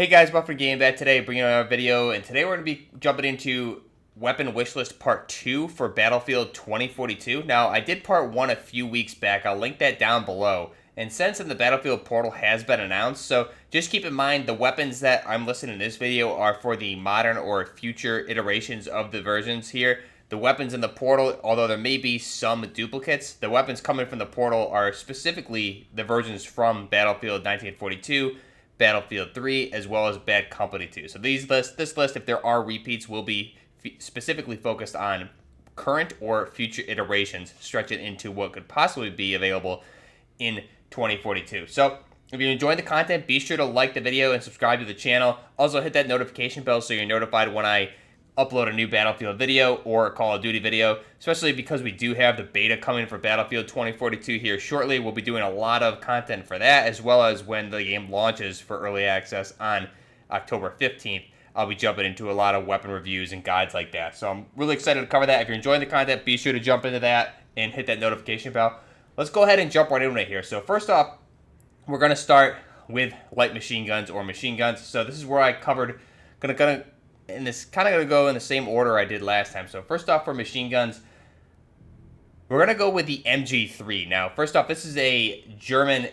Hey guys, Buff for Game Back today, bringing another video, and today we're going to be jumping into Weapon Wishlist Part 2 for Battlefield 2042. Now, I did Part 1 a few weeks back, I'll link that down below, and since then the Battlefield portal has been announced, so just keep in mind the weapons that I'm listing in this video are for the modern or future iterations of the versions here. The weapons in the portal, although there may be some duplicates, the weapons coming from the portal are specifically the versions from Battlefield 1942, Battlefield 3, as well as Bad Company 2. So this list, if there are repeats, will be specifically focused on current or future iterations, stretching into what could possibly be available in 2042. So if you're enjoying the content, be sure to like the video and subscribe to the channel. Also hit that notification bell so you're notified when I upload a new Battlefield video or a Call of Duty video, especially because we do have the beta coming for Battlefield 2042 here shortly. We'll be doing a lot of content for that, as well as when the game launches for early access on October 15th. I'll be jumping into a lot of weapon reviews and guides like that. So I'm really excited to cover that. If you're enjoying the content, be sure to jump into that and hit that notification bell. Let's go ahead and jump right in right here. So first off, we're going to start with light machine guns or machine guns. So this is where I covered, and this kind of going to go in the same order I did last time. So first off, for machine guns, we're going to go with the MG3. Now, first off, this is a German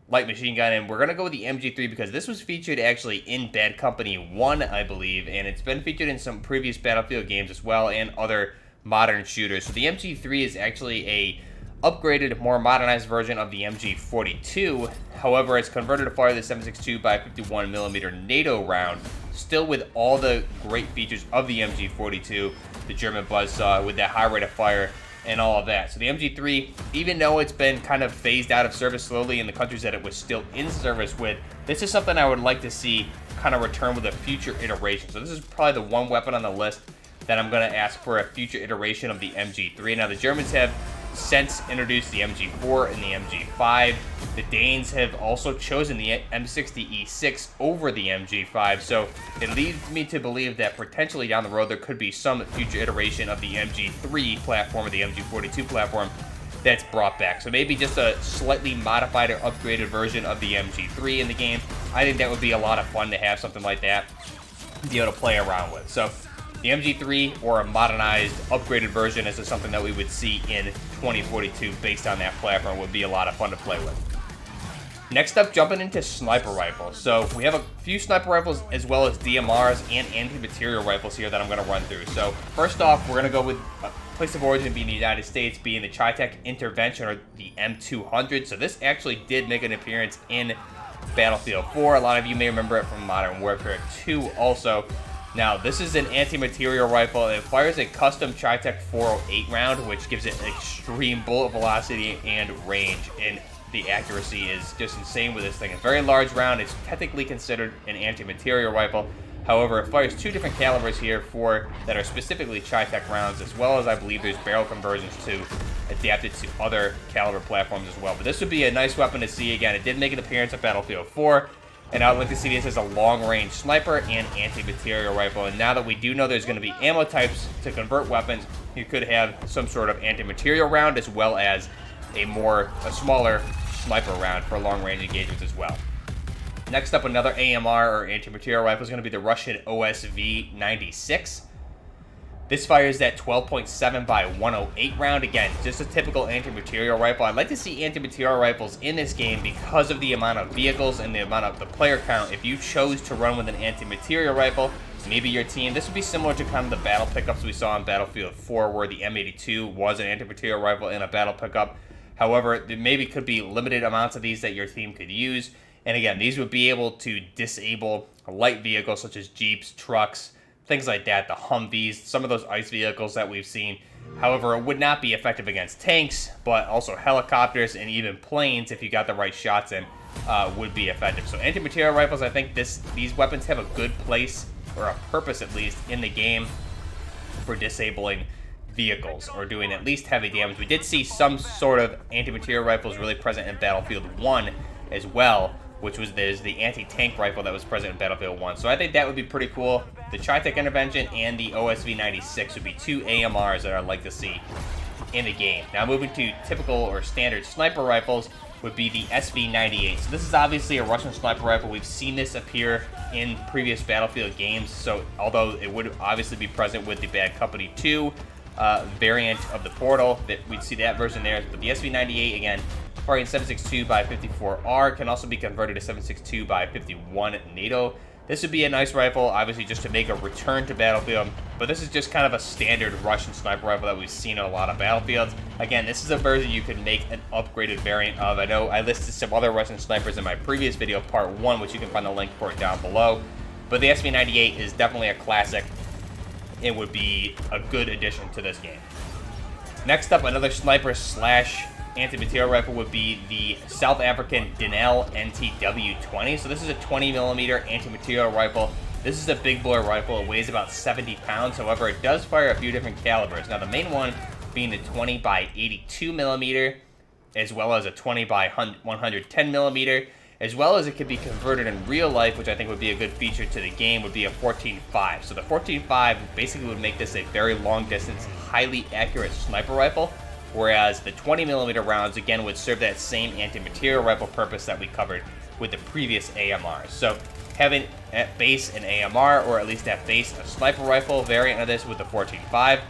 light machine gun, and we're going to go with the MG3 because this was featured actually in Bad Company 1, I believe, and it's been featured in some previous Battlefield games as well and other modern shooters. So the MG3 is actually a upgraded, more modernized version of the MG42. However, it's converted to fire the 7.62 by 51mm NATO round, still with all the great features of the MG42, the German buzzsaw with that high rate of fire and all of that. So the MG3, even though it's been kind of phased out of service slowly in the countries that it was still in service with, this is something I would like to see kind of return with a future iteration. So this is probably the one weapon on the list that I'm going to ask for a future iteration of the MG3. Now, the Germans have since introduced the MG4 and the MG5. The Danes have also chosen the M60E6 over the MG5, so it leads me to believe that potentially down the road there could be some future iteration of the MG3 platform or the MG42 platform that's brought back. So maybe just a slightly modified or upgraded version of the MG3 in the game. I think that would be a lot of fun to have something like that to be able to play around with. So the MG3 or a modernized, upgraded version is something that we would see in 2042 based on that platform. Would be a lot of fun to play with. Next up, jumping into sniper rifles. So we have a few sniper rifles as well as DMRs and anti-material rifles here that I'm going to run through. So first off, we're going to go with place of origin being the United States, being the Cheytac Intervention or the M200. So this actually did make an appearance in Battlefield 4. A lot of you may remember it from Modern Warfare 2 also. Now, this is an anti-material rifle. It fires a custom Cheytac 408 round, which gives it extreme bullet velocity and range, and the accuracy is just insane with this thing. A very large round. It's technically considered an anti-material rifle. However, it fires two different calibers here that are specifically Cheytac rounds, as well as I believe there's barrel conversions to adapt it to other caliber platforms as well. But this would be a nice weapon to see. Again, it did make an appearance at Battlefield 4. And I would like to see this as a long-range sniper and anti-material rifle. And now that we do know there's going to be ammo types to convert weapons, you could have some sort of anti-material round as well as a smaller sniper round for long-range engagements as well. Next up, another AMR or anti-material rifle is going to be the Russian OSV-96. This fires that 12.7 by 108 round. Again, just a typical anti-material rifle. I'd like to see anti-material rifles in this game because of the amount of vehicles and the amount of the player count. If you chose to run with an anti-material rifle, maybe your team, this would be similar to kind of the battle pickups we saw in Battlefield 4 where the M82 was an anti-material rifle in a battle pickup. However, there maybe could be limited amounts of these that your team could use. And again, these would be able to disable light vehicles such as Jeeps, trucks, things like that, the Humvees, some of those ICE vehicles that we've seen. However, it would not be effective against tanks, but also helicopters and even planes, if you got the right shots in, would be effective. So anti-material rifles, I think these weapons have a good place, or a purpose at least, in the game for disabling vehicles or doing at least heavy damage. We did see some sort of anti-material rifles really present in Battlefield 1 as well, which was there's the anti-tank rifle that was present in Battlefield 1. So I think that would be pretty cool. The Cheytac Intervention and the OSV-96 would be two AMRs that I'd like to see in the game. Now moving to typical or standard sniper rifles would be the SV98. So this is obviously a Russian sniper rifle. We've seen this appear in previous Battlefield games, so although it would obviously be present with the Bad Company 2 variant of the Portal, that we'd see that version there. But the SV98, again, firing 7.62 by 54R, can also be converted to 7.62 by 51 NATO. This would be a nice rifle, obviously, just to make a return to Battlefield, but this is just kind of a standard Russian sniper rifle that we've seen in a lot of Battlefields. Again, this is a version you could make an upgraded variant of. I know I listed some other Russian snipers in my previous video, part 1, which you can find the link for it down below, but the SV98 is definitely a classic. It would be a good addition to this game. Next up, another sniper slash anti-material rifle would be the South African Denel NTW-20. So this is a 20mm anti-material rifle. This is a big boy rifle. It weighs about 70 pounds. However, it does fire a few different calibers. Now, the main one being the 20 by 82mm, as well as a 20 by 110mm, as well as it could be converted in real life, which I think would be a good feature to the game, would be a 14.5. So the 14.5 basically would make this a very long distance, highly accurate sniper rifle, whereas the 20mm rounds, again, would serve that same anti-material rifle purpose that we covered with the previous AMRs. So having at base an AMR, or at least at base a sniper rifle variant of this with the 14.5,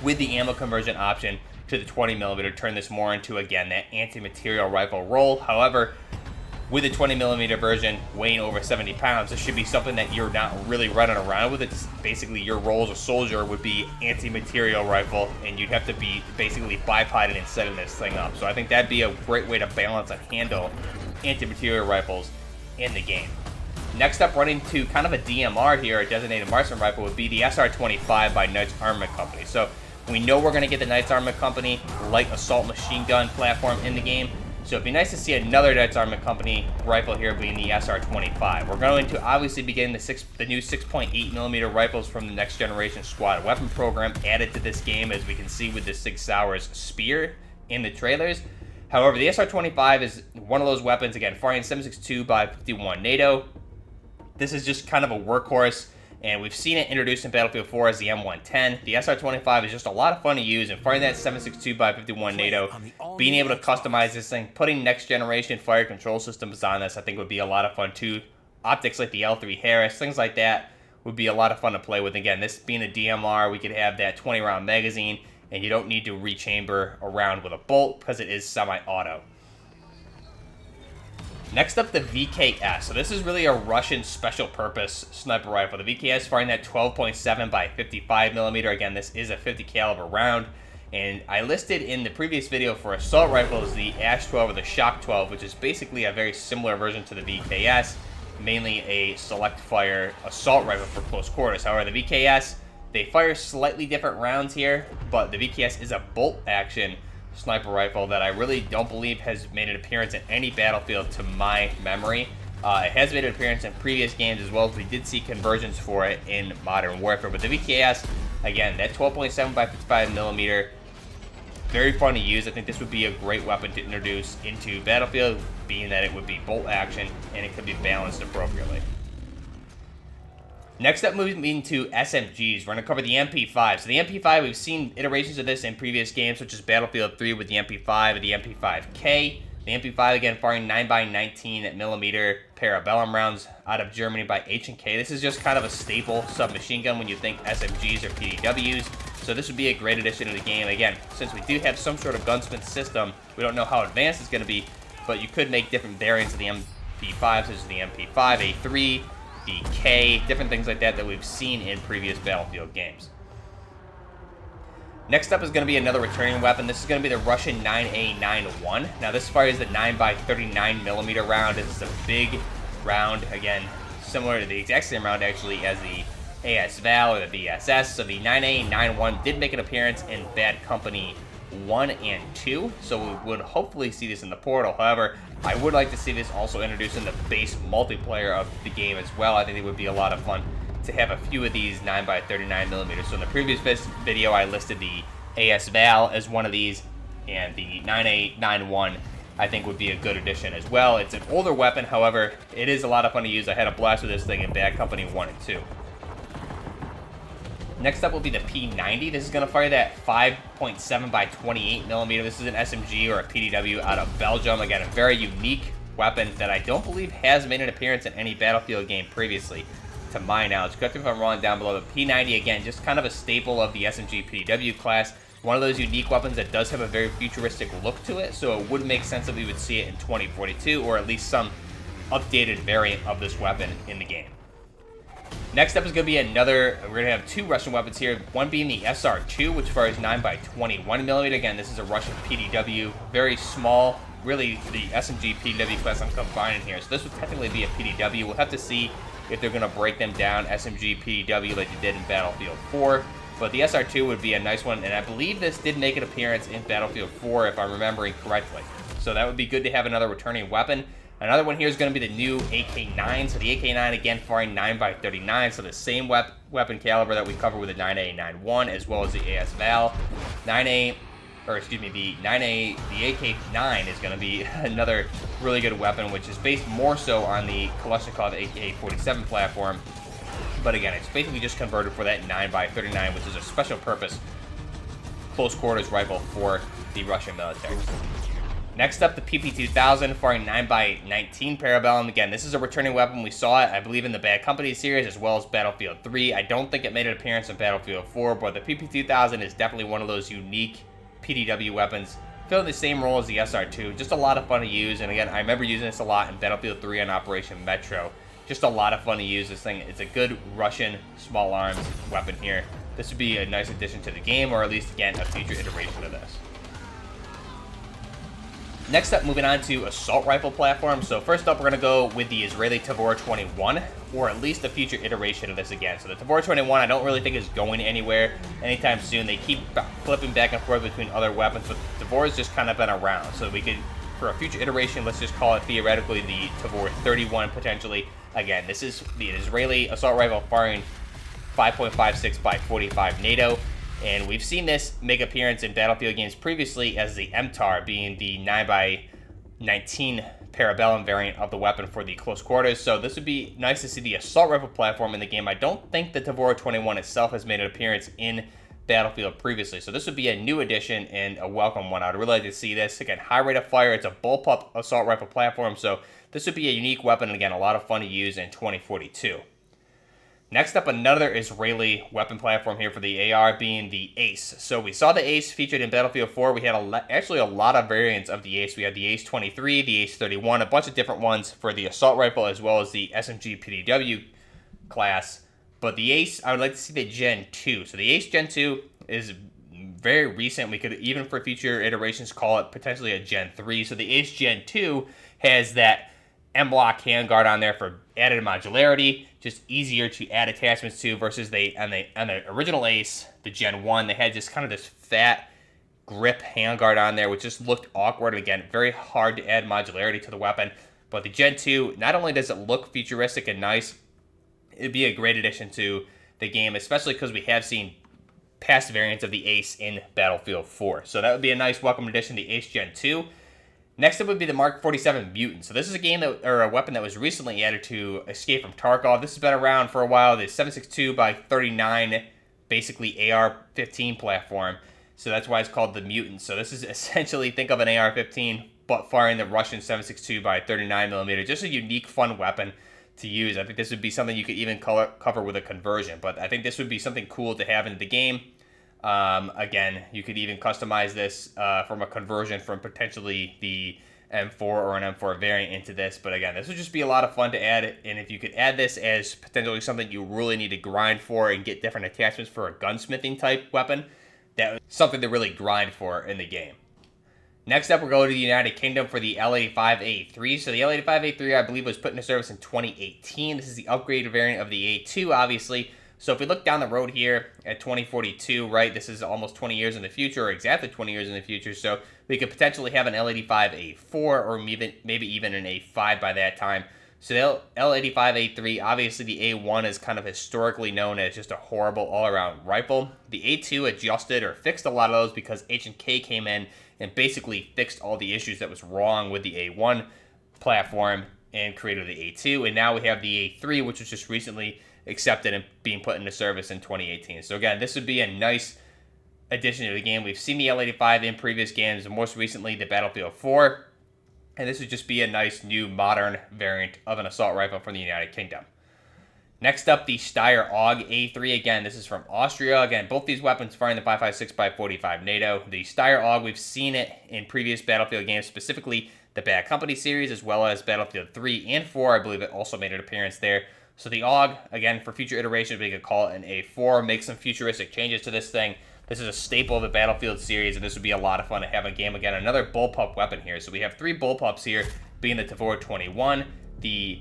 with the ammo conversion option to the 20mm, turn this more into, again, that anti-material rifle role. However, with the 20mm version weighing over 70 pounds, this should be something that you're not really running around with. It's basically your role as a soldier would be anti-material rifle, and you'd have to be basically bipoding and setting this thing up. So I think that'd be a great way to balance and handle anti-material rifles in the game. Next up, running to kind of a DMR here, a designated marksman rifle, would be the SR-25 by Knights Armament Company. So we know we're going to get the Knights Armament Company light assault machine gun platform in the game. So it'd be nice to see another Knights Armament Company rifle here being the SR-25. We're going to obviously begin the new 6.8mm rifles from the Next Generation Squad Weapon Program added to this game, as we can see with the Sig Sauer's spear in the trailers. However, the SR-25 is one of those weapons, again, firing 7.62 by 51 NATO. This is just kind of a workhorse, and we've seen it introduced in Battlefield 4 as the M110. The SR-25 is just a lot of fun to use, and firing that 7.62 by 51 NATO, being able to customize this thing, putting next generation fire control systems on this, I think would be a lot of fun too. Optics like the L3 Harris, things like that would be a lot of fun to play with. Again, this being a DMR, we could have that 20-round magazine, and you don't need to rechamber around with a bolt because it is semi-auto. Next up, the VKS. So this is really a Russian special purpose sniper rifle. The VKS firing that 12.7 by 55mm. Again, this is a 50 caliber round. And I listed in the previous video for assault rifles the Ash 12 or the Shock 12, which is basically a very similar version to the VKS, mainly a select fire assault rifle for close quarters. However, the VKS, they fire slightly different rounds here, but the VKS is a bolt action sniper rifle that I really don't believe has made an appearance in any Battlefield to my memory. It has made an appearance in previous games as well, as we did see conversions for it in Modern Warfare. But the VKS, again, that 12.7 by 55mm, very fun to use. I think this would be a great weapon to introduce into Battlefield, being that it would be bolt action and it could be balanced appropriately. Next up, moving to SMGs, we're going to cover the MP5. So the MP5, we've seen iterations of this in previous games, such as Battlefield 3 with the MP5 and the MP5K. The MP5, again, firing 9x19mm Parabellum rounds out of Germany by H&K. This is just kind of a staple submachine gun when you think SMGs or PDWs. So this would be a great addition to the game. Again, since we do have some sort of gunsmith system, we don't know how advanced it's going to be, but you could make different variants of the MP5, such as the MP5, A3, the K, different things like that we've seen in previous Battlefield games. Next up is going to be another returning weapon. This is going to be the Russian 9A91. Now this fires the 9x39mm round. This is a big round, again, similar to the exact same round actually as the AS-VAL or the VSS. So the 9A91 did make an appearance in Bad Company 1 and 2, so we would hopefully see this in the Portal. However, I would like to see this also introduced in the base multiplayer of the game as well. I think it would be a lot of fun to have a few of these 9x39mm. So in the previous video, I listed the AS-VAL as one of these, and the 9A91 I think would be a good addition as well. It's an older weapon, however, it is a lot of fun to use. I had a blast with this thing in Bad Company 1 and 2. Next up will be the P90. This is going to fire that 5.7 by 28 millimeter. This is an SMG or a PDW out of Belgium. Again, a very unique weapon that I don't believe has made an appearance in any Battlefield game previously, to my knowledge. Correct me if I'm wrong down below. The P90, again, just kind of a staple of the SMG PDW class. One of those unique weapons that does have a very futuristic look to it, so it would make sense that we would see it in 2042, or at least some updated variant of this weapon in the game. Next up is going to be another, we're going to have two Russian weapons here, one being the SR2, which fires 9 by 21 millimeter. Again, this is a Russian PDW, very small, really the SMG PDW class I'm combining here. So this would technically be a PDW. We'll have to see if they're going to break them down, SMG PDW, like they did in Battlefield 4. But the SR2 would be a nice one, and I believe this did make an appearance in Battlefield 4, if I'm remembering correctly. So that would be good to have another returning weapon. Another one here is going to be the new AK9. So the AK9, again, firing 9 by 39, so the same weapon caliber that we covered with the 9A91, as well as the AS Val. The AK9 is going to be another really good weapon, which is based more so on the Kalashnikov AK-47 platform. But again, it's basically just converted for that 9 by 39, which is a special purpose close quarters rifle for the Russian military. Next up, the PP2000, firing 9 by 19 Parabellum. Again, this is a returning weapon. We saw it, I believe, in the Bad Company series as well as Battlefield 3. I don't think it made an appearance in Battlefield 4, but the PP2000 is definitely one of those unique PDW weapons, filling the same role as the SR2. Just a lot of fun to use, and again, I remember using this a lot in Battlefield 3 on Operation Metro. Just a lot of fun to use this thing. It's a good Russian small arms weapon here. This would be a nice addition to the game, or at least, again, a future iteration of this. Next up, moving on to assault rifle platforms. So first up, we're going to go with the Israeli Tavor 21, or at least a future iteration of this again. So the Tavor 21, I don't really think is going anywhere anytime soon. They keep flipping back and forth between other weapons, but Tavor has just kind of been around. So we could, for a future iteration, let's just call it theoretically the Tavor 31 potentially. Again, this is the Israeli assault rifle firing 5.56 by 45 NATO. And we've seen this make appearance in Battlefield games previously as the MTAR, being the 9 by 19 Parabellum variant of the weapon for the close quarters. So this would be nice to see the assault rifle platform in the game. I don't think the Tavor 21 itself has made an appearance in Battlefield previously. So this would be a new addition and a welcome one. I'd really like to see this. Again, high rate of fire. It's a bullpup assault rifle platform. So this would be a unique weapon, and again, a lot of fun to use in 2042. Next up, another Israeli weapon platform here for the AR, being the Ace. So we saw the Ace featured in Battlefield 4. We had actually a lot of variants of the Ace. We had the Ace 23, the Ace 31, a bunch of different ones for the assault rifle as well as the SMG PDW class. But the Ace, I would like to see the Gen 2. So the Ace Gen 2 is very recent. We could, even for future iterations, call it potentially a Gen 3. So the Ace Gen 2 has that M-block handguard on there for added modularity, just easier to add attachments to, versus on the original Ace, the Gen 1, they had just kind of this fat grip handguard on there, which just looked awkward. Again, very hard to add modularity to the weapon. But the Gen 2, not only does it look futuristic and nice, it'd be a great addition to the game, especially because we have seen past variants of the Ace in Battlefield 4. So that would be a nice welcome addition to the Ace Gen 2. Next up would be the Mark 47 Mutant. So this is a game that, or a weapon that was recently added to Escape from Tarkov. This has been around for a while. The 7.62 by 39, basically AR-15 platform. So that's why it's called the Mutant. So this is essentially, think of an AR-15, but firing the Russian 7.62 by 39 millimeter. Just a unique, fun weapon to use. I think this would be something you could even cover with a conversion. But I think this would be something cool to have in the game. Again, you could even customize this from a conversion from potentially the M4 or an M4 variant into this. But again, this would just be a lot of fun to add. And if you could add this as potentially something you really need to grind for and get different attachments for a gunsmithing type weapon, that was something to really grind for in the game. Next up, we're going to the United Kingdom for the L85A3. So the L85A3, I believe, was put into service in 2018. This is the upgraded variant of the A2, obviously. So if we look down the road here at 2042, right, this is almost 20 years in the future, or exactly 20 years in the future, so we could potentially have an L85A4 or maybe even an A5 by that time. So the L85A3, obviously the A1 is kind of historically known as just a horrible all-around rifle. The A2 adjusted or fixed a lot of those because H&K came in and basically fixed all the issues that was wrong with the A1 platform and created the A2. And now we have the A3, which was just recently accepted and being put into service in 2018. So again, this would be a nice addition to the game. We've seen the L85 in previous games, and most recently the Battlefield 4, and this would just be a nice new modern variant of an assault rifle from the United Kingdom. Next up, the Steyr AUG A3. Again, this is from Austria. Again, both these weapons firing the 5.56x45 NATO. The Steyr AUG, we've seen it in previous Battlefield games, specifically the Bad Company series, as well as Battlefield 3 and 4. I believe it also made an appearance there. So the AUG, again, for future iterations, we could call it an A4, make some futuristic changes to this thing. This is a staple of the Battlefield series, and this would be a lot of fun to have a game again. Another bullpup weapon here. So we have 3 bullpups here, being the Tavor 21, the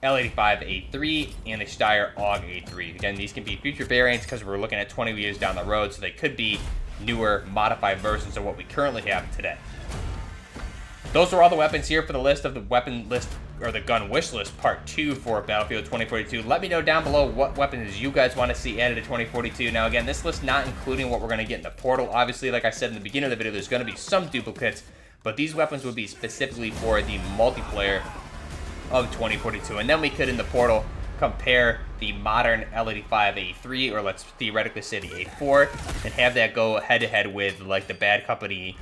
L85 A3, and the Steyr AUG A3. Again, these can be future variants because we're looking at 20 years down the road, so they could be newer, modified versions of what we currently have today. Those are all the weapons here for the list of the weapon list, or the gun wish list part 2 for Battlefield 2042. Let me know down below what weapons you guys want to see added to 2042. Now again, this list not including what we're going to get in the portal. Obviously, like I said in the beginning of the video, there's going to be some duplicates, but these weapons would be specifically for the multiplayer of 2042. And then we could, in the portal, compare the modern L85 A3, or let's theoretically say the A4, and have that go head-to-head with like the Bad Company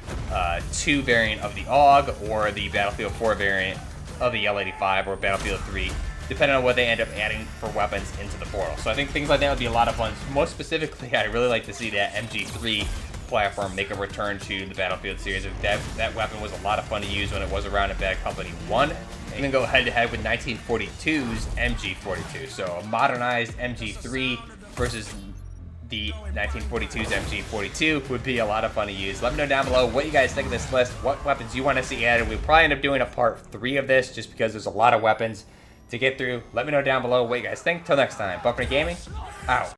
2 variant of the AUG, or the Battlefield 4 variant of the L85, or Battlefield 3, depending on what they end up adding for weapons into the portal. So I think things like that would be a lot of fun. Most specifically, I'd really like to see that MG3 platform make a return to the Battlefield series. That weapon was a lot of fun to use when it was around in Bad Company 1. Even go head-to-head with 1942's MG42. So a modernized MG3 versus the 1942's MG42 would be a lot of fun to use. Let me know down below what you guys think of this list, what weapons you want to see added. We'll probably end up doing a part 3 of this just because there's a lot of weapons to get through. Let me know down below what you guys think. Till next time, Buffering Gaming, out.